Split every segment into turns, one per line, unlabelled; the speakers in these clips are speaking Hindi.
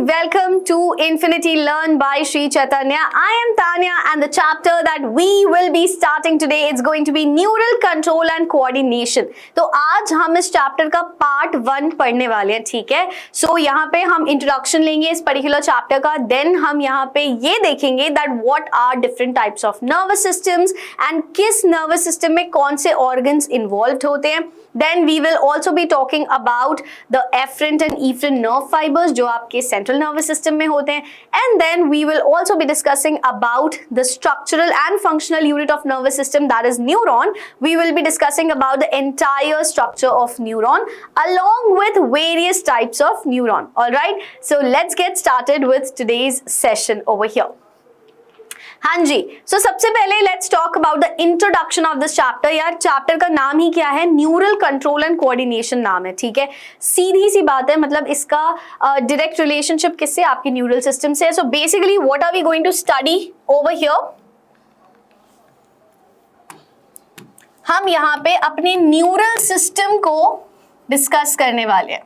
welcome to Infinity Learn by Sri Chaitanya. I am Tanya and the chapter that we will be starting today is going to be Neural Control and Coordination. तो आज हम इस चैप्टर का पार्ट 1 पढ़ने वाले हैं, ठीक है. सो यहाँ पे हम इंट्रोडक्शन लेंगे इस पर्टिकुलर चैप्टर का, देन हम यहाँ पे ये देखेंगे that what are different types of nervous systems and किस नर्वस सिस्टम में कौन से ऑर्गन्स इन्वॉल्व होते हैं. Then we will also be talking about the afferent and efferent nerve fibers जो आपके central nervous system में होते हैं, and then we will also be discussing about the structural and functional unit of nervous system, that is neuron. We will be discussing about the entire structure of neuron along with various types of neuron. All right, so let's get started with today's session over here. हाँ जी, सो सबसे पहले let's talk about the introduction of this chapter. यार चैप्टर का नाम ही क्या है? न्यूरल कंट्रोल एंड कोऑर्डिनेशन नाम है, ठीक है. सीधी सी बात है, मतलब इसका डायरेक्ट रिलेशनशिप किससे? आपकी न्यूरल सिस्टम से. So basically what are we going to study over here? हम यहाँ पे अपने न्यूरल सिस्टम को डिस्कस करने वाले हैं,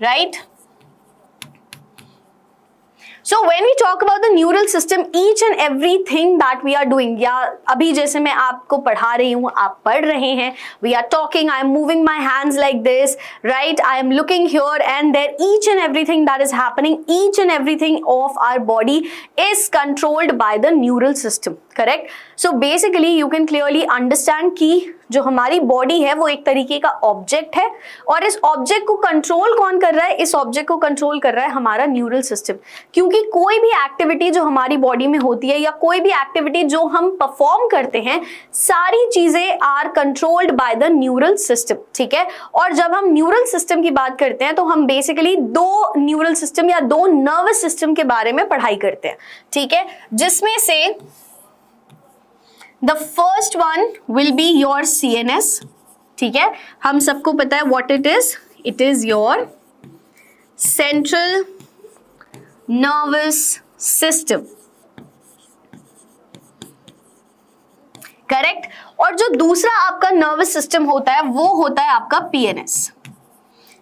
right? So when we talk about the neural system, each and everything that we are doing, या अभी जैसे मैं आपको पढ़ा रही हूँ, आप पढ़ रहे हैं, we are talking, I am moving my hands like this, right? I am looking here and there, each and everything that is happening, each and everything of our body is controlled by the neural system, correct? So basically you can clearly understand कि जो हमारी बॉडी है वो एक तरीके का ऑब्जेक्ट है और इस ऑब्जेक्ट को कंट्रोल कौन कर रहा है? इस ऑब्जेक्ट को कंट्रोल कर रहा है हमारा न्यूरल सिस्टम. क्योंकि कोई भी एक्टिविटी जो हमारी बॉडी में होती है या कोई भी एक्टिविटी जो हम परफॉर्म करते हैं, सारी चीजें are controlled by the neural system, ठीक है. और जब हम न्यूरल सिस्टम की बात करते हैं तो हम बेसिकली दो न्यूरल सिस्टम या दो नर्वस सिस्टम के बारे में पढ़ाई करते हैं, ठीक है, जिसमें से The first one will be your CNS, ठीक है. हम सबको पता है what it is. It is your central nervous system, correct. और जो दूसरा आपका नर्वस सिस्टम होता है वो होता है आपका PNS,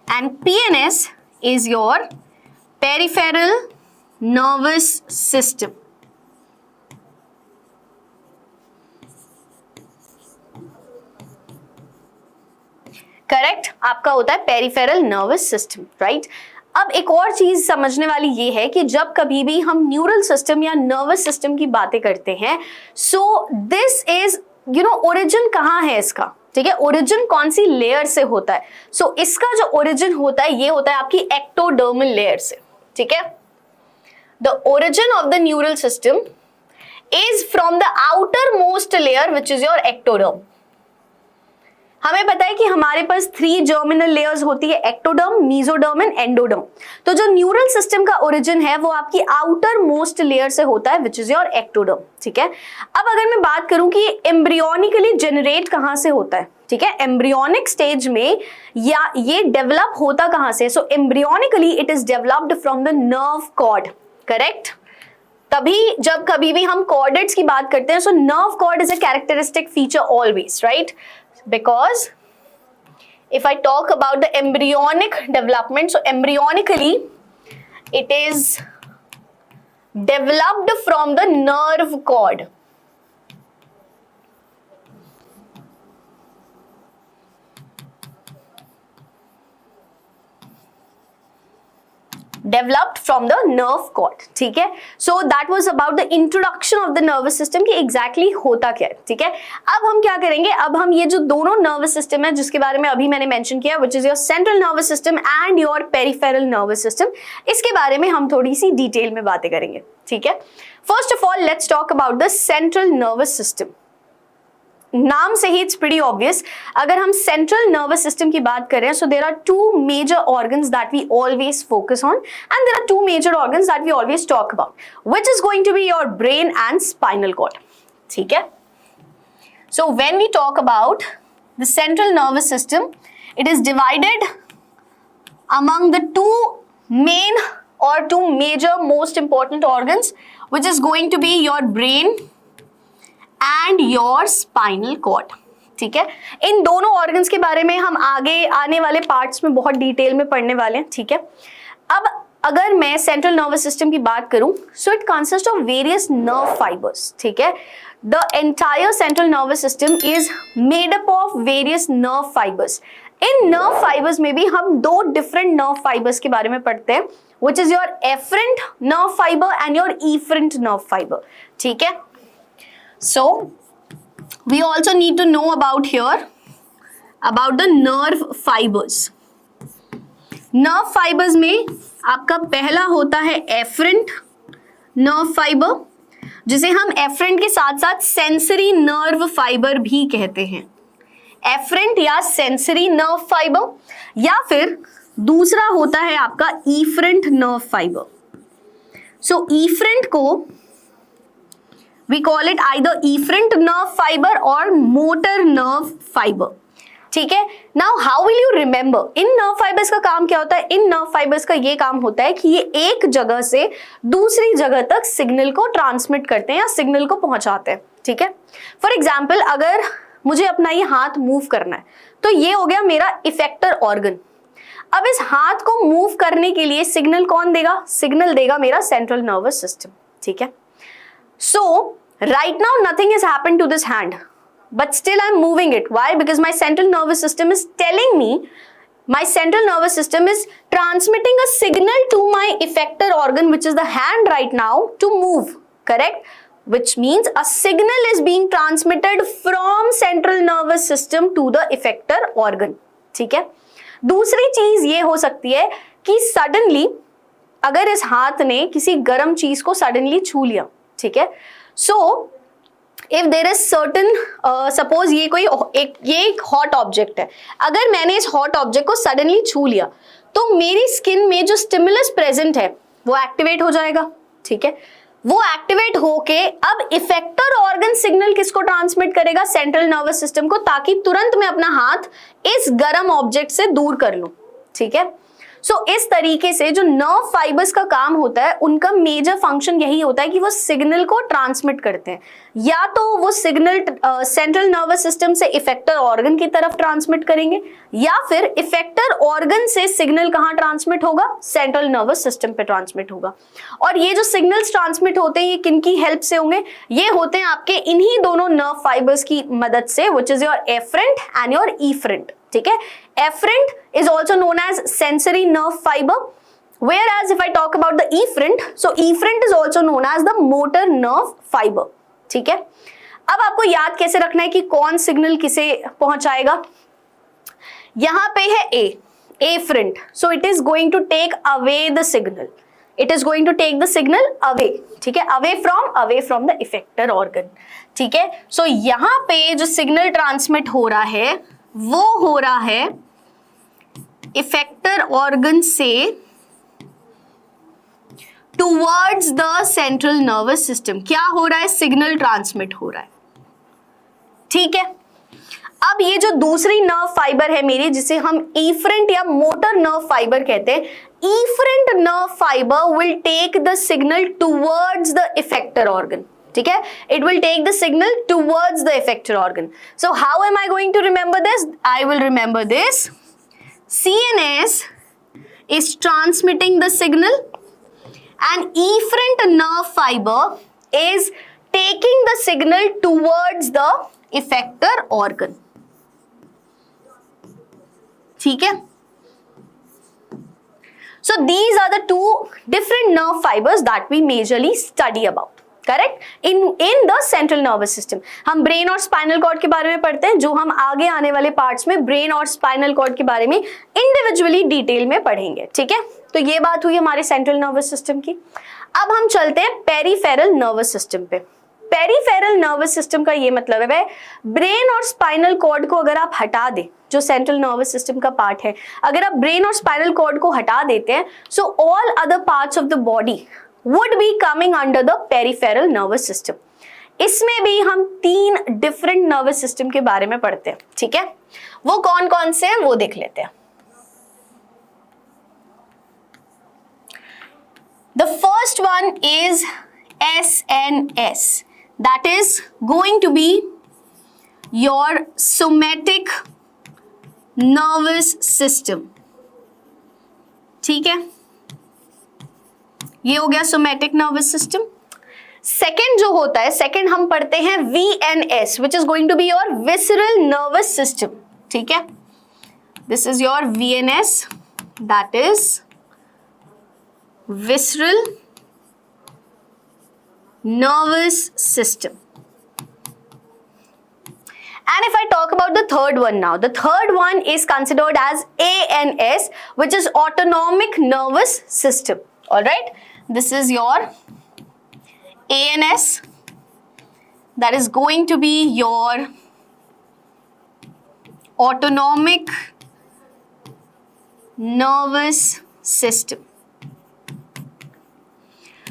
and PNS is your peripheral nervous system. Correct, आपका होता है पेरिफेरल नर्वस सिस्टम, राइट. अब एक और चीज समझने वाली ये है कि जब कभी भी हम न्यूरल सिस्टम या नर्वस सिस्टम की बातें करते हैं, सो दिस इज ओरिजिन कहाँ है इसका, ठीक है. ओरिजिन कौन सी लेयर से होता है? सो इसका जो ओरिजिन होता है ये होता है आपकी एक्टोडर्मल लेयर से, ठीक है. The origin of the neural system is from the outer most layer which is your ectoderm. हमें पता है कि हमारे पास 3 जर्मिनल लेयर्स होती है, एक्टोडर्म, मेसोडर्म एंड एंडोडर्म. तो जो न्यूरल सिस्टम का ओरिजिन है वो आपकी आउटर मोस्ट लेयर से होता है विच इज योर एक्टोडर्म, ठीक है. अब अगर मैं बात करूं कि एम्ब्रियोनिकली जनरेट कहां से होता है, ठीक है, एम्ब्रियोनिक स्टेज में, या ये डेवलप होता कहां से? So embryonically it is developed from the nerve cord, correct. तभी जब कभी भी हम कॉर्डेट्स की बात करते हैं, so nerve cord is a characteristic feature always, right? Because if I talk about the embryonic development, so embryonically it is developed from the nerve cord. Developed from the nerve cord, ठीक है. So that was about the introduction of the nervous system कि exactly होता क्या है, ठीक है. अब हम क्या करेंगे? अब हम ये जो दोनों nervous system है जिसके बारे में अभी मैंने mention किया, which is your central nervous system and your peripheral nervous system, इसके बारे में हम थोड़ी सी डिटेल में बातें करेंगे, ठीक है. First of all, let's talk about the central nervous system. नाम से ही इट्स प्रीटी ऑब्वियस. अगर हम सेंट्रल नर्वस सिस्टम की बात करें, so there are 2 major organs that we always focus on and there are 2 major organs that we always talk about, which is going to be your brain and spinal cord, ठीक है. So when we talk about the central nervous system, it is divided among the 2 main or 2 major most important organs, which is going to be your brain and your spinal cord, ठीक है. इन दोनों ऑर्गन्स के बारे में हम आगे आने वाले पार्ट्स में बहुत डिटेल में पढ़ने वाले हैं, ठीक है. अब अगर मैं सेंट्रल नर्वस सिस्टम की बात करूं, so it consist of various nerve fibres, ठीक है। The entire central nervous system is made up of various nerve fibres. In nerve fibres में भी हम दो डिफरेंट नर्व फाइबर्स के बारे में पढ़ते हैं, which is your efferent nerve fiber and your efferent nerve fiber, ठीक है। So we also need to know about here about the nerve fibers. Nerve fibers में आपका पहला होता है efferent nerve fiber, जिसे हम efferent के साथ साथ sensory nerve fiber भी कहते हैं। efferent या sensory nerve fiber, या फिर दूसरा होता है आपका efferent nerve fiber. So efferent को we call it either efferent nerve fiber or motor nerve fiber, ठीक है। Now how will you remember? In nerve fibers का काम क्या होता है? इन nerve fibers का ये काम होता है कि ये एक जगह से दूसरी जगह तक सिग्नल को ट्रांसमिट करते हैं या सिग्नल को पहुंचाते हैं, ठीक है। फॉर एग्जाम्पल, अगर मुझे अपना ये हाथ मूव करना है तो ये हो गया मेरा इफेक्टर ऑर्गन। अब इस हाथ को मूव करने के लिए सिग्नल कौन देगा? सिग्नल देगा मेरा सेंट्रल नर्वस सिस्टम, ठीक है। So right now nothing is happened to this hand, but still I am moving it. Why? Because my central nervous system is telling me, my central nervous system is transmitting a signal to my effector organ, which is the hand right now, to move, correct? Which means a signal is being transmitted from central nervous system to the effector organ, ठीक है। दूसरी चीज ये हो सकती है कि सडनली अगर इस हाथ ने किसी गर्म चीज को सडनली छू लिया, ठीक है। So if there is certain, suppose ये कोई एक हॉट ऑब्जेक्ट है, अगर मैंने इस हॉट ऑब्जेक्ट को सडनली छू लिया तो मेरी स्किन में जो स्टिमुलस प्रेजेंट है वो एक्टिवेट हो जाएगा, ठीक है। वो एक्टिवेट होके अब इफेक्टर ऑर्गन सिग्नल किसको ट्रांसमिट करेगा? सेंट्रल नर्वस सिस्टम को, ताकि तुरंत मैं अपना हाथ इस गर्म ऑब्जेक्ट से दूर कर लूं, ठीक है। सो इस तरीके से जो नर्व फाइबर्स का काम होता है, उनका मेजर फंक्शन यही होता है कि वो सिग्नल को ट्रांसमिट करते हैं। या तो वो सिग्नल सेंट्रल नर्वस सिस्टम से इफेक्टर ऑर्गन की तरफ ट्रांसमिट करेंगे, या फिर इफेक्टर ऑर्गन से सिग्नल कहाँ ट्रांसमिट होगा? सेंट्रल नर्वस सिस्टम पे ट्रांसमिट होगा। और ये जो सिग्नल्स ट्रांसमिट होते हैं, ये किनकी हेल्प से होंगे? ये होते हैं आपके इन्हीं दोनों नर्व फाइबर्स की मदद से, which is your afferent and your efferent, ठीक है। Efferent is also known as sensory nerve fiber, whereas if I talk about the efferent, so efferent is also known as the motor nerve fiber, ठीक है। अब आपको याद कैसे रखना है कि कौन सिग्नल किसे पहुंचाएगा? यहां पे है efferent, so it is going to take away the signal. It is going to take the signal away, ठीक है, away from the effector organ, ठीक है। So यहां पे जो सिग्नल ट्रांसमिट हो रहा है वो हो रहा है इफेक्टर ऑर्गन से towards the central nervous system. क्या हो रहा है? सिग्नल ट्रांसमिट हो रहा है, ठीक है। अब ये जो दूसरी नर्व फाइबर है मेरी, जिसे हम इफरेंट या मोटर नर्व फाइबर कहते हैं, efferent nerve fibre will take the signal towards the effector organ, ठीक है। It will take the signal towards the effector organ. So how am I going to remember this? I will remember this. CNS is transmitting the signal and efferent nerve fiber is taking the signal towards the effector organ, ठीक है। So these are the two different nerve fibers that we majorly study about. Correct, in the central nervous system. हम ब्रेन और स्पाइनल कॉर्ड के बारे में पढ़ते हैं, जो हम आगे आने वाले पार्ट्स में ब्रेन और स्पाइनल कॉर्ड के बारे में इंडिविजुअली डिटेल में पढ़ेंगे, ठीक है। तो ये बात हुई हमारे सेंट्रल नर्वस सिस्टम की। अब हम चलते हैं पेरीफेरल नर्वस सिस्टम पे। पेरीफेरल नर्वस सिस्टम का ये मतलब है ब्रेन और स्पाइनल कॉर्ड को अगर आप हटा दें, जो सेंट्रल नर्वस सिस्टम का पार्ट है, अगर आप ब्रेन और स्पाइनल कॉर्ड को हटा देते हैं, so all other parts of the body would be coming under the peripheral nervous system. इसमें भी हम 3 डिफरेंट नर्वस सिस्टम के बारे में पढ़ते हैं, ठीक है। वो कौन कौन से हैं वो देख लेते हैं। The first one is SNS, that is going to be your somatic nervous system, ठीक है। ये हो गया सोमैटिक नर्वस सिस्टम। सेकेंड जो होता है, सेकेंड हम पढ़ते हैं VNS, which is going to be your visceral nervous system. ठीक है, this is your VNS, that is visceral nervous system. And if I talk about the third one now, the third one is considered as ANS, which is autonomic nervous system. All right, this is your ANS, that is going to be your autonomic nervous system.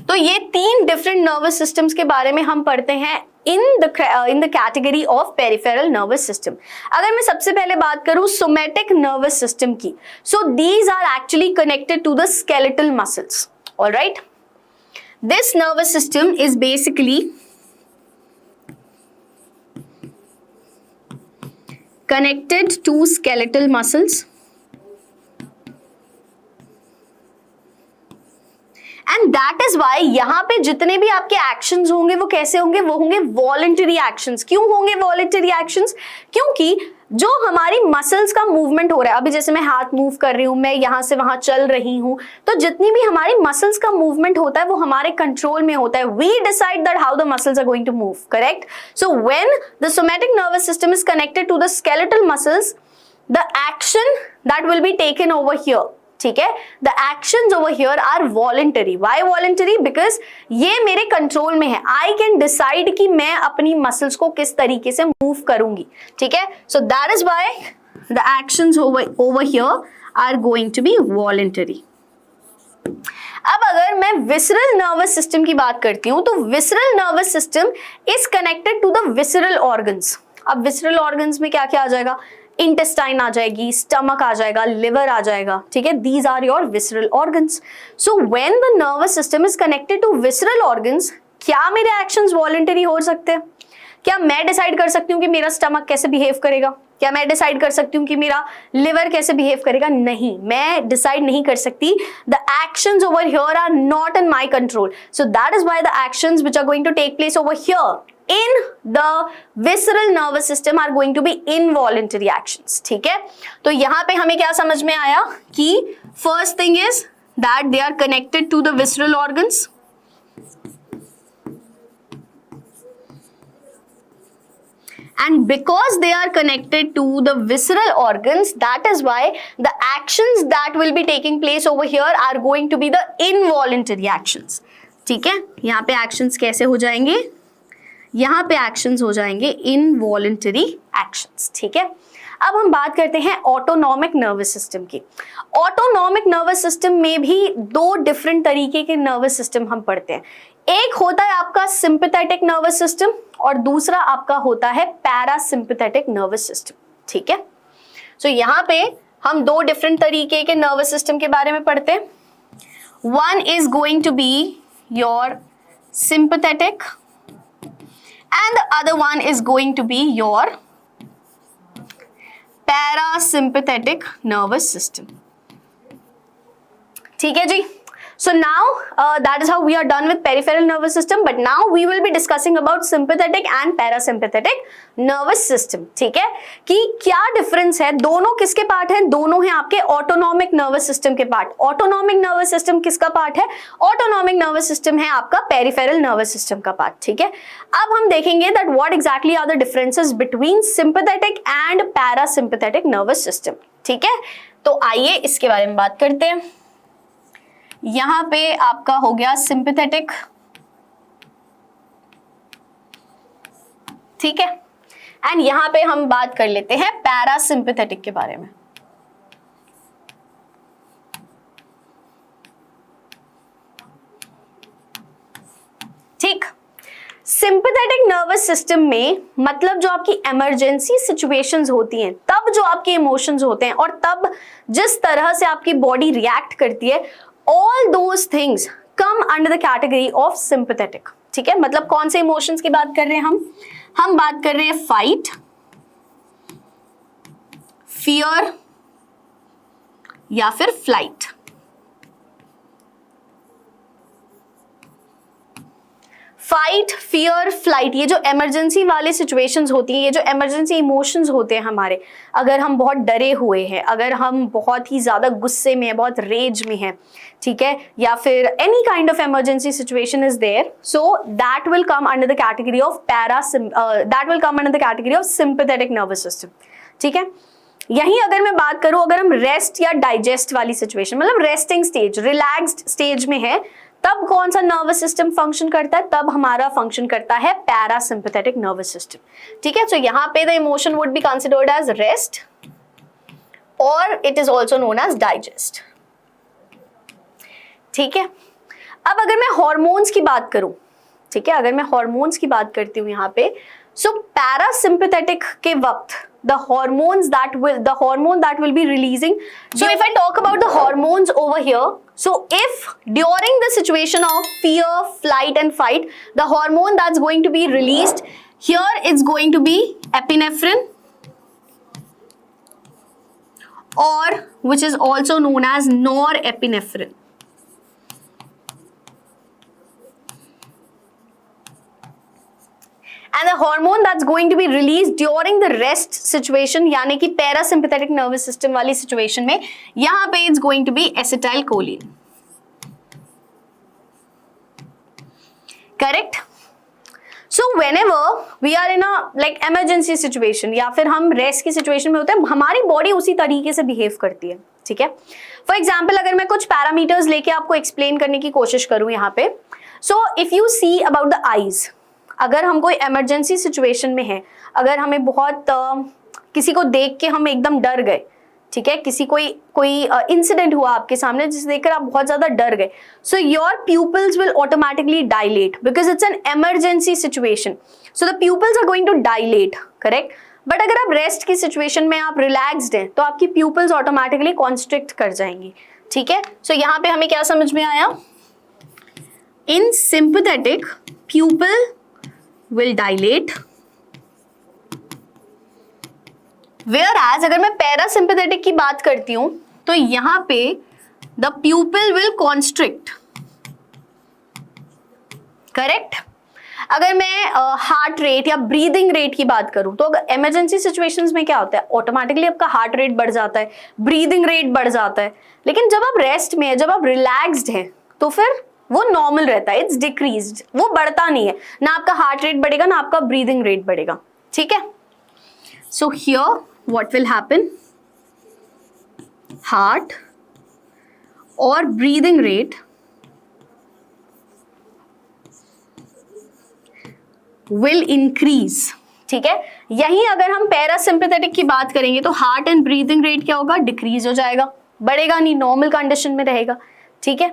तो ये तीन डिफरेंट नर्वस सिस्टम्स के बारे में हम पढ़ते हैं in the category of peripheral nervous system. अगर मैं सबसे पहले बात करूं सोमैटिक नर्वस सिस्टम की, so these are actually connected to the skeletal muscles. Alright, this nervous system is basically connected to skeletal muscles and that is why यहां पे जितने भी आपके एक्शंस होंगे वो कैसे होंगे, वो होंगे वॉलंटरी एक्शंस। क्यों होंगे वॉलंटरी एक्शंस? क्योंकि जो हमारी मसल्स का मूवमेंट हो रहा है, अभी जैसे मैं हाथ मूव कर रही हूं, मैं यहां से वहां चल रही हूं, तो जितनी भी हमारी मसल्स का मूवमेंट होता है वो हमारे कंट्रोल में होता है। We decide that how the muscles are going to move, correct? So when the somatic nervous system is connected to the skeletal muscles, the action that will be taken over here, ठीक है, the actions over here are voluntary. Why voluntary? Because ये मेरे कंट्रोल में है। आई कैन डिसाइड कि मैं अपनी मसल्स को किस तरीके से मूव करूंगी, ठीक है। So that is why the actions over here are going to be voluntary. अब अगर मैं विसरल नर्वस सिस्टम की बात करती हूं, तो visceral nervous system is connected to the visceral organs. अब विसरल ऑर्गन्स में क्या क्या आ जाएगा? इंटेस्टाइन आ जाएगी, स्टमक आ जाएगा, लिवर आ जाएगा, ठीक है। These are your visceral organs. So when the nervous system is connected to visceral organs, क्या मेरे एक्शंस वॉलंटरी हो सकते हैं? क्या मैं डिसाइड कर सकती हूँ कि मेरा स्टमक कैसे बिहेव करेगा? क्या मैं डिसाइड कर सकती हूँ कि मेरा लिवर कैसे बिहेव करेगा? नहीं, मैं डिसाइड नहीं कर सकती। The actions over here are not in my control. So that is why the actions which are going to take place over here in the visceral nervous system are going to be involuntary actions, ठीक है। तो यहां पे हमें क्या समझ में आया कि first thing is that they are connected to the visceral organs, and because they are connected to the visceral organs, that is why the actions that will be taking place over here are going to be the involuntary actions, ठीक है। यहां पे actions कैसे हो जाएंगे? यहां पे एक्शंस हो जाएंगे इनवॉलंटरी एक्शंस, ठीक है। अब हम बात करते हैं ऑटोनॉमिक नर्वस सिस्टम की। ऑटोनॉमिक नर्वस सिस्टम में भी दो डिफरेंट तरीके के नर्वस सिस्टम हम पढ़ते हैं। एक होता है आपका सिंपैथेटिक नर्वस सिस्टम और दूसरा आपका होता है पैरासिम्पैथेटिक नर्वस सिस्टम, ठीक है। सो यहाँ पे हम दो डिफरेंट तरीके के नर्वस सिस्टम के बारे में पढ़ते हैं। One is going to be your sympathetic and the other one is going to be your parasympathetic nervous system, ठीक है जी। So now that is how we are done with peripheral nervous system, but now we will be discussing about sympathetic and parasympathetic nervous system, ठीक है, कि क्या डिफरेंस है, दोनों किसके पार्ट हैं? दोनों हैं आपके ऑटोनॉमिक नर्वस सिस्टम के पार्ट। ऑटोनॉमिक नर्वस सिस्टम किसका पार्ट है? ऑटोनॉमिक नर्वस सिस्टम है आपका पेरिफेरल नर्वस सिस्टम का पार्ट, ठीक है। अब हम देखेंगे that what exactly are the differences between sympathetic and parasympathetic nervous system, ठीक है। तो आइए इसके बारे में बात करते हैं। यहां पे आपका हो गया सिंपैथेटिक, ठीक है, एंड यहां पे हम बात कर लेते हैं पैरासिम्पैथेटिक के बारे में। ठीक, सिंपैथेटिक नर्वस सिस्टम में मतलब जो आपकी इमरजेंसी सिचुएशंस होती हैं, तब जो आपके इमोशंस होते हैं और तब जिस तरह से आपकी बॉडी रिएक्ट करती है, all those things come under the category of sympathetic, ठीक है। मतलब कौन से इमोशंस की बात कर रहे हैं हम बात कर रहे हैं फाइट, फियर या फिर फ्लाइट, फाइट, फियर, फ्लाइट, ये जो इमरजेंसी वाले सिचुएशंस होती हैं, ये जो इमरजेंसी इमोशंस होते हैं हमारे, अगर हम बहुत डरे हुए हैं, अगर हम बहुत ही ज्यादा गुस्से में हैं, बहुत रेज में हैं, ठीक है, या फिर any kind of emergency situation is there, so that will come under the category of sympathetic nervous system, ठीक है। यहीं अगर मैं बात करूं, अगर हम रेस्ट या डाइजेस्ट वाली सिचुएशन, मतलब रेस्टिंग स्टेज, रिलैक्स्ड स्टेज में है, तब कौन सा नर्वस सिस्टम फंक्शन करता है? तब हमारा फंक्शन करता है पैरासिम्पैथेटिक नर्वस सिस्टम, ठीक है। सो यहाँ पे the emotion would be considered as rest और it is also known as digest, ठीक है। अब अगर मैं हॉर्मोन्स की बात करूं, ठीक है, अगर मैं हॉर्मोन्स की बात करती हूँ यहाँ पे, सो पैरासिम्पैथेटिक के वक्त the hormone that will be releasing, so if I talk about the hormones over here, so if during the situation of fear, flight and fight, the hormone that's going to be released here is going to be epinephrine, or which is also known as norepinephrine. And the hormone that's going to be released during the rest situation, यानी कि पैरासिम्पैथेटिक नर्वस सिस्टम वाली सिचुएशन में, यहाँ पे it's going to be acetylcholine. Correct? So whenever we are in a like emergency situation या फिर हम रेस्ट की सिचुएशन में होते हैं, हमारी बॉडी उसी तरीके से बिहेव करती है, ठीक है। फॉर एग्जाम्पल अगर मैं कुछ पैरामीटर्स लेके आपको एक्सप्लेन करने की कोशिश करूं यहाँ पे, so if you see about the eyes, अगर हम कोई इमरजेंसी सिचुएशन में है, अगर हमें बहुत किसी को देख के हम एकदम डर गए, ठीक है, किसी कोई इंसिडेंट हुआ आपके सामने जिसे देखकर आप बहुत ज्यादा डर गए, so your pupils will automatically dilate because it's an emergency situation, so the pupils are going to dilate, correct. But अगर आप रेस्ट की सिचुएशन में आप रिलैक्स्ड हैं तो आपकी प्यूपिल्स ऑटोमेटिकली कॉन्स्ट्रिक्ट कर जाएंगी, ठीक है। सो यहाँ पे हमें क्या समझ में आया? In sympathetic pupil will dilate, whereas अगर मैं पैरासिम्पैथेटिक की बात करती हूं तो यहां पे the pupil will constrict, correct. अगर मैं हार्ट रेट या ब्रीदिंग रेट की बात करूं तो इमरजेंसी सिचुएशंस में क्या होता है, ऑटोमेटिकली आपका हार्ट रेट बढ़ जाता है, ब्रीदिंग रेट बढ़ जाता है, लेकिन जब आप रेस्ट में है, जब आप रिलैक्स्ड हैं, तो फिर वो नॉर्मल रहता है, इट्स डिक्रीज्ड, वो बढ़ता नहीं है, ना आपका हार्ट रेट बढ़ेगा ना आपका ब्रीदिंग रेट बढ़ेगा, ठीक है। So here what will happen, heart और ब्रीदिंग रेट विल इंक्रीज, ठीक है। यही अगर हम पैरासिम्पैथेटिक की बात करेंगे तो हार्ट एंड ब्रीदिंग रेट क्या होगा, डिक्रीज हो जाएगा, बढ़ेगा नहीं, नॉर्मल कंडीशन में रहेगा, ठीक है।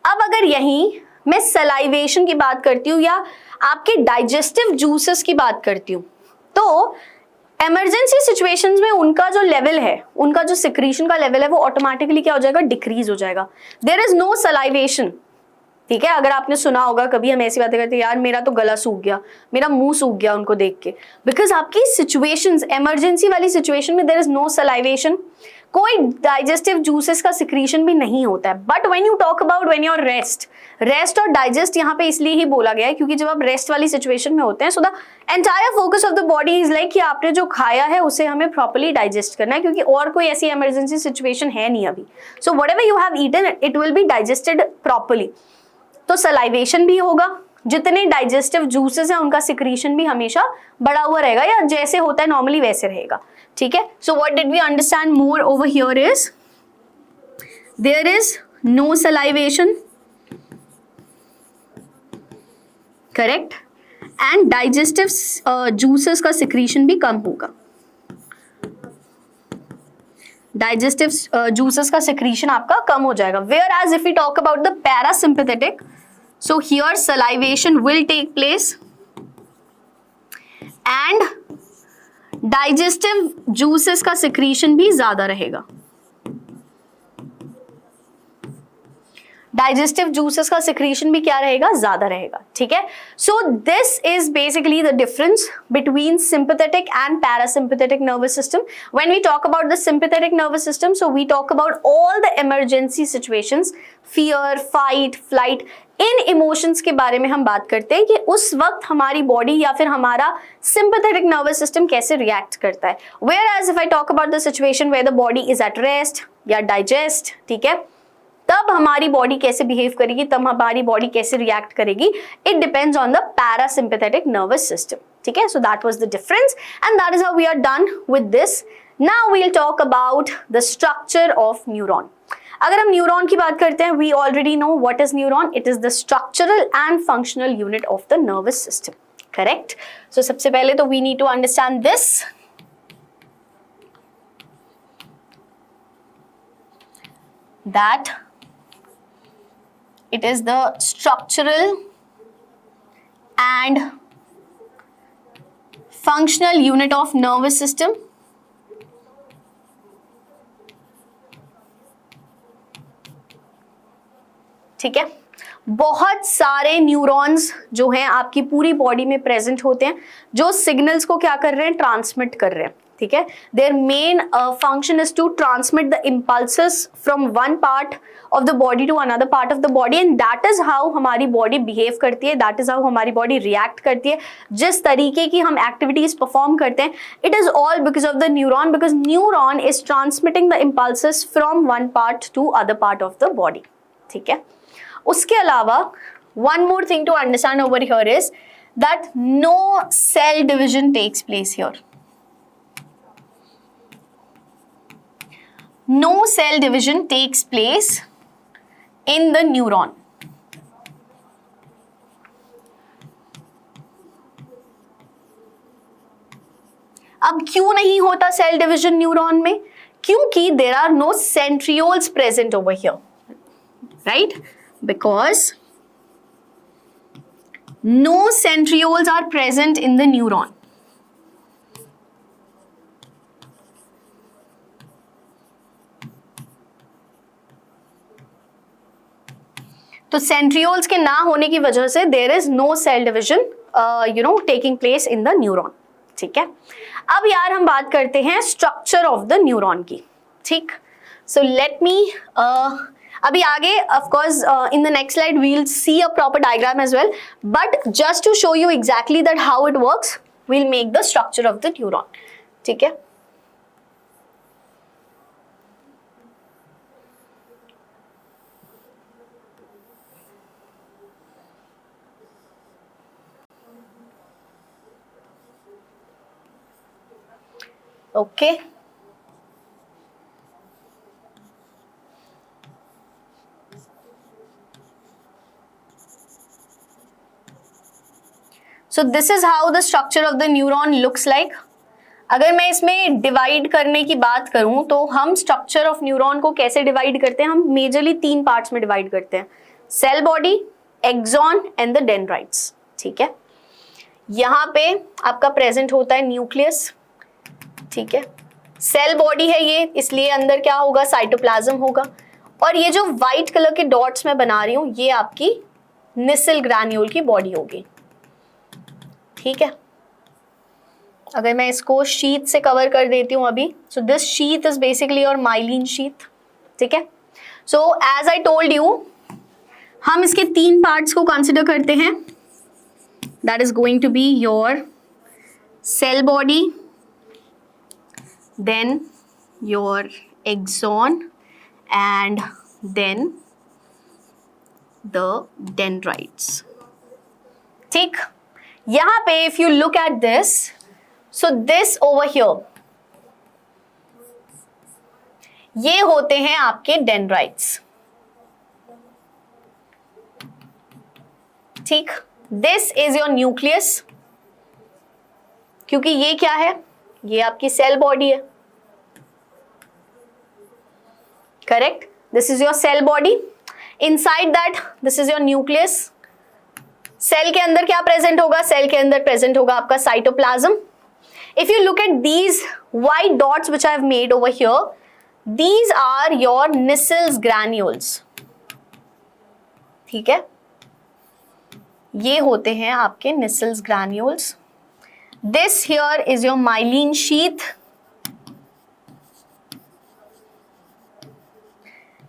अब अगर यहीं मैं सलाइवेशन की बात करती हूँ या आपके डाइजेस्टिव जूसेस की बात करती हूँ, तो इमरजेंसी सिचुएशंस में उनका जो लेवल है, उनका जो सिक्रीशन का लेवल है, वो ऑटोमेटिकली क्या हो जाएगा, डिक्रीज हो जाएगा। देयर इज नो सलाइवेशन, ठीक है। अगर आपने सुना होगा कभी हम ऐसी बातें करते हैं, यार मेरा तो गला सूख गया, मेरा मुंह सूख गया उनको देख के, बिकॉज आपकी सिचुएशंस, इमरजेंसी वाली सिचुएशन में देयर इज नो सलाइवेशन, कोई डाइजेस्टिव जूसेस का सिक्रीशन भी नहीं होता है। But when you talk about when your rest और डाइजेस्ट यहाँ पे इसलिए ही बोला गया है क्योंकि जब आप रेस्ट वाली सिचुएशन में होते हैं, so the entire focus of the body is like कि आपने जो खाया है उसे हमें प्रॉपर्ली डाइजेस्ट करना है, क्योंकि और कोई ऐसी इमरजेंसी सिचुएशन है नहीं अभी। So whatever you have eaten it will be digested properly, तो सलाइवेशन भी होगा, जितने डाइजेस्टिव जूसेस हैं उनका सिक्रीशन भी हमेशा बढ़ा हुआ रहेगा, या जैसे होता है नॉर्मली वैसे रहेगा, ठीक है। So what did we understand more over here is there is no salivation, correct, and digestive juices का सिक्रीशन भी कम होगा, डाइजेस्टिव जूसेस का सिक्रीशन आपका कम हो जाएगा। Whereas if we talk about the parasympathetic, so here salivation will take place and digestive juices का secretion भी ज्यादा रहेगा, डाइजेस्टिव जूसेस का सिक्रीशन भी क्या रहेगा, ज्यादा रहेगा, ठीक है। So this is basically the difference between sympathetic and parasympathetic nervous system. When we talk about the sympathetic nervous system, so we talk about all the emergency situations, fear, fight, flight, इन इमोशंस के बारे में हम बात करते हैं कि उस वक्त हमारी बॉडी या फिर हमारा सिंपैथेटिक नर्वस सिस्टम कैसे रिएक्ट करता है। Whereas if I talk about the situation where the body is at rest या डाइजेस्ट, ठीक है, तब हमारी बॉडी कैसे बिहेव करेगी, तब हमारी बॉडी कैसे रिएक्ट करेगी, it depends on the parasympathetic nervous system, ठीक है। So that was the difference and that is how we are done with this. Now we will talk about the structure of neuron. अगर हम न्यूरॉन की बात करते हैं, we already know what is neuron, it is the structural and functional unit of the nervous system, correct. So सबसे पहले तो we need to understand this, that it is the structural and functional unit of nervous system. ठीक है, बहुत सारे न्यूरॉन्स जो हैं आपकी पूरी बॉडी में प्रेजेंट होते हैं, जो सिग्नल्स को क्या कर रहे हैं, ट्रांसमिट कर रहे हैं, ठीक है। Their main function is to transmit the impulses from one part of the body to another part of the body and that is how हमारी बॉडी बिहेव करती है, दैट इज हाउ हमारी बॉडी रिएक्ट करती है, जिस तरीके की हम एक्टिविटीज परफॉर्म करते हैं, it is all because of the neuron, because neuron is transmitting the impulses from one part to other part of the body, ठीक है। उसके अलावा one more thing to understand over here is that no cell division takes place here, no cell division takes place in the neuron. अब क्यों नहीं होता सेल डिविजन न्यूरॉन में? क्योंकि there are no centrioles present over here, right? Because no centrioles are present in the neuron. तो सेंट्रियोल्स के ना होने की वजह से there is no cell division taking place in the neuron, ठीक है। अब यार हम बात करते हैं स्ट्रक्चर ऑफ द न्यूरॉन की, ठीक। सो लेट मी अभी आगे of course in the next slide we will see a proper diagram as well, but just to show you exactly that how it works we will make the structure of the neuron, ठीक है। Okay. So this is how the structure of the neuron looks like. अगर मैं इसमें डिवाइड करने की बात करूं तो हम स्ट्रक्चर ऑफ न्यूरॉन को कैसे डिवाइड करते हैं, हम मेजरली 3 पार्ट्स में डिवाइड करते हैं, cell body, axon and the dendrites, ठीक है। यहां पे आपका प्रेजेंट होता है न्यूक्लियस, ठीक है। सेल बॉडी है ये, इसलिए अंदर क्या होगा, साइटोप्लाज्म होगा, और ये जो व्हाइट कलर के डॉट्स मैं बना रही हूं ये आपकी निसल ग्रैन्यूल की बॉडी होगी, ठीक है। अगर मैं इसको शीथ से कवर कर देती हूं अभी, so this sheath is basically your myelin sheath, ठीक है। So as I told you, हम इसके 3 पार्ट्स को कंसिडर करते हैं, that is going to be your cell body, then your axon and then the dendrites, ठीक। यहां पे if you look at this, so this over here, ये होते हैं आपके dendrites, ठीक। this is your nucleus, क्योंकि ये क्या है, ये आपकी सेल बॉडी है, correct. This is your cell body, inside that this is your nucleus. Cell के अंदर क्या प्रेजेंट होगा, सेल के अंदर प्रेजेंट होगा आपका cytoplasm. If you look at these white dots which I have made over here, these are your Nissl's granules, ठीक है। ये होते हैं आपके Nissl's granules. This here is your myelin sheath.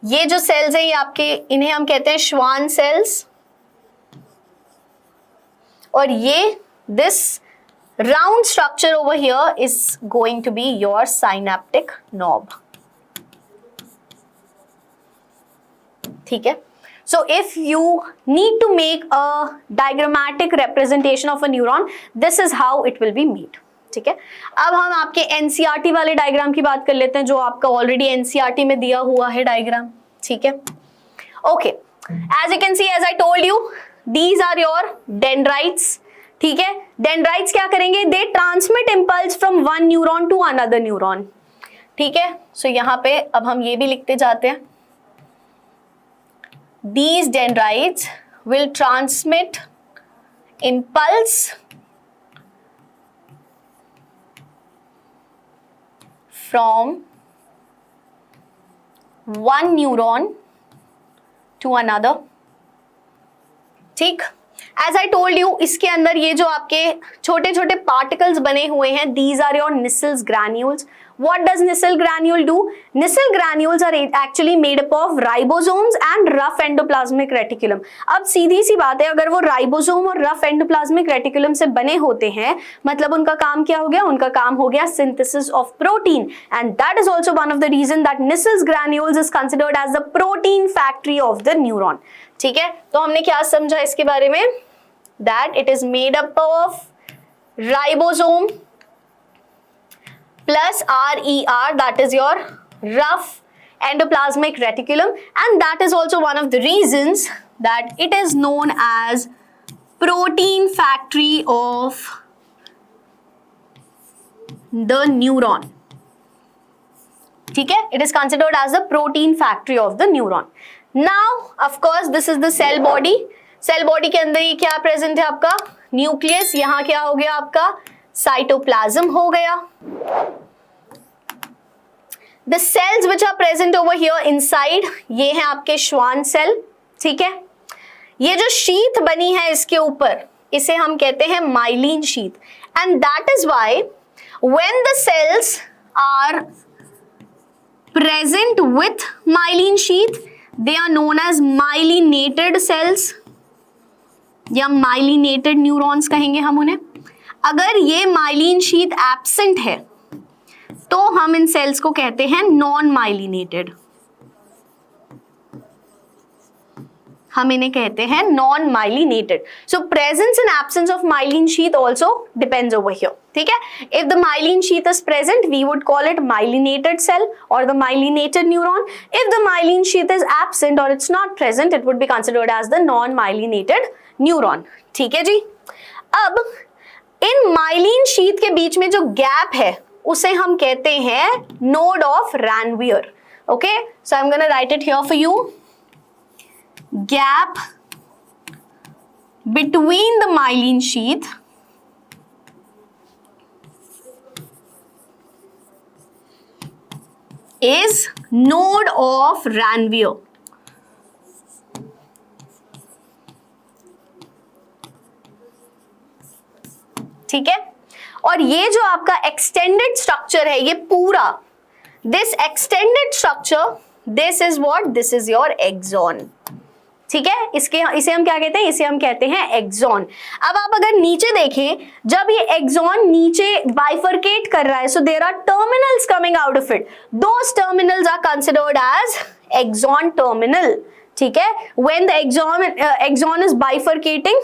ये जो सेल्स है ये आपके, इन्हें हम कहते हैं श्वान सेल्स, और ये this round structure over here is going to be your synaptic knob. ठीक है. So if you need to make a diagrammatic representation of a neuron, this is how it will be made. ठीक है. अब हम आपके NCERT वाले डायग्राम की बात कर लेते हैं, जो आपका ऑलरेडी NCERT में दिया हुआ है डायग्राम. ठीक है. Okay. As you can see, as I told you, these are your dendrites. ठीक है. Dendrites क्या करेंगे? They transmit impulse from one neuron to another neuron. ठीक है. So यहाँ पे अब हम ये भी लिखते जाते हैं. These dendrites will transmit impulse from one neuron to another. ठीक. As I told you, इसके अंदर ये जो आपके छोटे छोटे particles बने हुए हैं, these are your Nissel's granules. What does Nissel granule do? Nissel granules are actually made up of ribosomes and rough endoplasmic reticulum. अब सीधी सी बात है, अगर वो राइबोसोम और रफ एंडोप्लाज्मिक रेटिकुलम से बने होते हैं, मतलब उनका काम क्या हो गया? उनका काम हो गया synthesis of protein, and that is also one of the reason that Nissel's granules is considered as the protein factory of the neuron. ठीक है. तो हमने क्या समझा इसके बारे में? That it is made up of ribosome plus RER, that is your rough endoplasmic reticulum, and that is also one of the reasons that it is known as protein factory of the neuron. ठीक है. It is considered as the protein factory of the neuron. Now, of course, this is the cell body. Cell body के अंदर ये क्या present है आपका? Nucleus. यहाँ क्या हो गया आपका? Cytoplasm हो गया. The cells which are present over here inside, ये हैं आपके Schwann cell. ठीक है. ये जो शीथ बनी है इसके ऊपर, इसे हम कहते हैं myelin sheath. And that is why when the cells are present with myelin sheath, they are known as myelinated cells या myelinated neurons कहेंगे हम उन्हें. अगर ये myelin sheath absent है तो हम इन सेल्स को कहते हैं नॉन माइलिनेटेड. हम इन्हें कहते हैं non myelinated. So presence and absence of myelin sheath also depends over here. ठीक है. If the myelin sheath is present, we would call it myelinated cell और the myelinated neuron. If the myelin sheath is absent और it's not present, it would be considered as the non myelinated neuron. ठीक है जी. अब इन माइलिन शीथ के बीच में जो गैप है उसे हम कहते हैं node of Ranvier. Okay. So I am gonna right it here for you. Gap between the myelin sheath is node of Ranvier. ठीक है. और ये जो आपका एक्सटेंडेड स्ट्रक्चर है, ये पूरा this extended structure, this is what? This is your axon. ठीक है. इसे हम क्या कहते हैं? इसे हम कहते हैं एक्सॉन. अब आप अगर नीचे देखें, जब ये एक्सॉन नीचे बाइफरकेट कर रहा है, so there are terminals coming out of it. Those terminals are considered as axon terminal. ठीक है. When the axon is bifurcating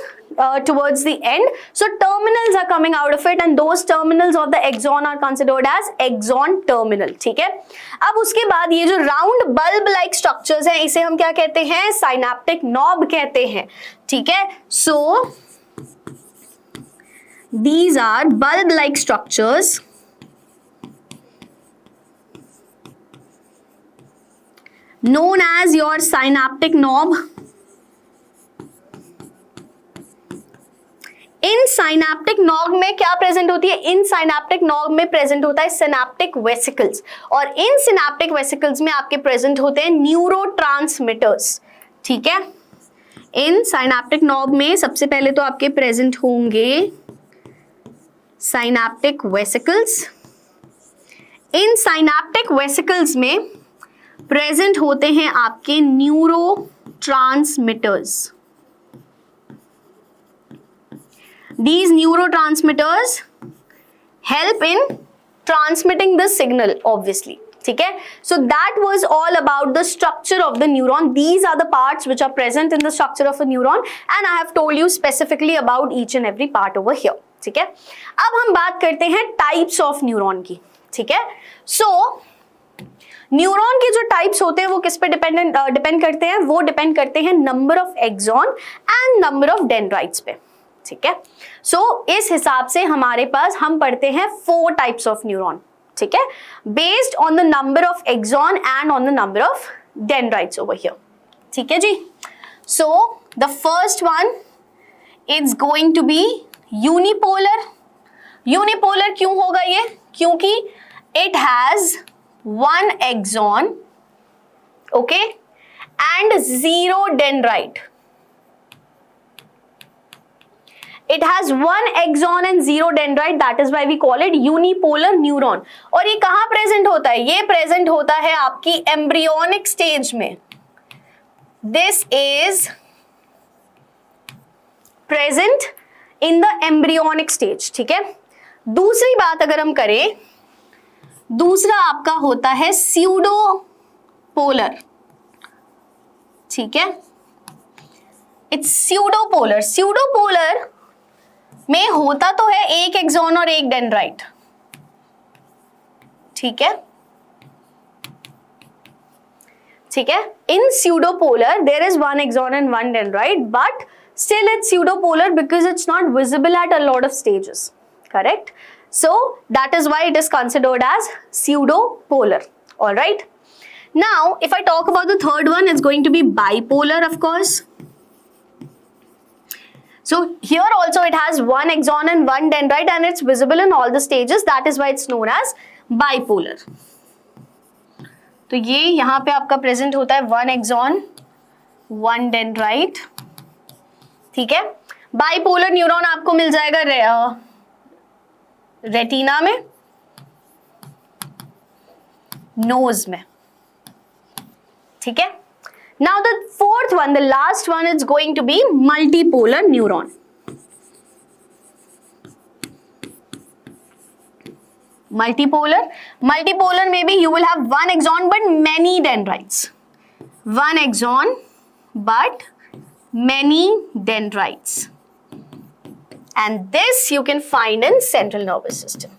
towards the end, so terminals are coming out of it and those terminals of the axon are considered as axon terminal. ठीक है. अब उसके बाद ये जो राउंड बल्ब लाइक स्ट्रक्चर्स हैं, इसे हम क्या कहते हैं? साइनेप्टिक नॉब कहते हैं. ठीक है. so these are bulb like structures known as your synaptic knob. In synaptic knob में क्या प्रेजेंट होती है? इन साइनेप्टिक नॉब में प्रेजेंट होता है सिनेप्टिक वेसिकल्स, और इन सिनेप्टिक वेसिकल्स में आपके प्रेजेंट होते हैं न्यूरोट्रांसमीटर्स. ठीक है. इन साइनेप्टिक नॉब में सबसे पहले तो आपके प्रेजेंट होंगे साइनेप्टिक वेसिकल्स. इन साइनेप्टिक वेसिकल्स में प्रेजेंट होते हैं आपके neurotransmitters. these neurotransmitters help in transmitting the signal, obviously. ठीक है, so that was all about the structure of the neuron. These are the parts which are present in the structure of a neuron and I have told you specifically about each and every part over here. ठीक है, अब हम बात करते हैं types of neuron की. ठीक है, so न्यूरॉन के जो टाइप्स होते हैं वो किस पे डिपेंड करते हैं? वो डिपेंड करते हैं number of axon and number of dendrites पे. ठीक है, सो इस हिसाब से हमारे पास हम पढ़ते हैं 4 टाइप्स ऑफ न्यूरॉन. ठीक है, based on the number of axon and on the number of dendrites over here. ठीक है जी, so the first one is going to be unipolar. Unipolar क्यों होगा ये? क्योंकि it has 1 axon, okay, and 0 dendrite. It has 1 axon and 0 dendrite. That is why we call it unipolar neuron. और ये कहाँ प्रेजेंट होता है? ये प्रेजेंट होता है आपकी एम्ब्रियोनिक स्टेज में. This is present in the embryonic stage. ठीक है, दूसरी बात अगर हम करें, दूसरा आपका होता है स्यूडोपोलर. ठीक है, इट्स स्यूडोपोलर. स्यूडोपोलर में होता तो है 1 एक्सॉन और 1 डेंड्राइट. ठीक है, ठीक है, in pseudopolar there is 1 axon and 1 dendrite, but still it's pseudopolar because it's not visible at a lot of stages. Correct? So that is why it is considered as pseudopolar. All right. Now, if I talk about the third one, it's going to be bipolar, of course. So here also it has 1 axon and 1 dendrite, and it's visible in all the stages. That is why it's known as bipolar. तो ये यहाँ पे आपका present होता है 1 axon, 1 dendrite. ठीक है. Bipolar neuron आपको मिल जाएगा रेटिना में, नोज में. ठीक है, now the fourth one, the last one is going to be multipolar neuron. Multipolar में भी you will have 1 axon but many dendrites. 1 axon but many dendrites. And this you can find in central nervous system.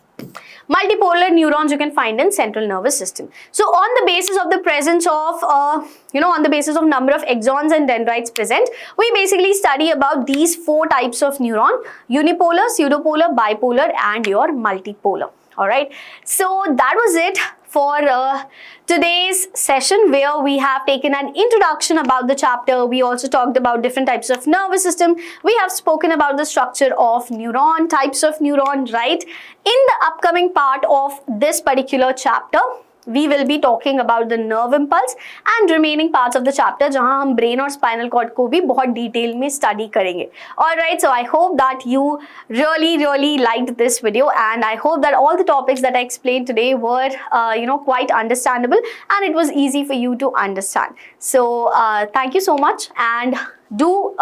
Multipolar neurons you can find in central nervous system. So on the basis of the presence of, on the basis of number of axons and dendrites present, we basically study about these 4 types of neuron: unipolar, pseudopolar, bipolar, and your multipolar. All right. So that was it for today's session, where we have taken an introduction about the chapter. We also talked about different types of nervous system. We have spoken about the structure of neuron, types of neuron, right? In the upcoming part of this particular chapter, we will be talking about the nerve impulse and remaining parts of the chapter, जहाँ हम brain और spinal cord को भी बहुत detail में study करेंगे. Alright, so I hope that you really liked this video, and I hope that all the topics that I explained today were, quite understandable, and it was easy for you to understand. So thank you so much, and do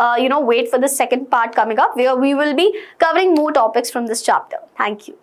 wait for the second part coming up, where we will be covering more topics from this chapter. Thank you.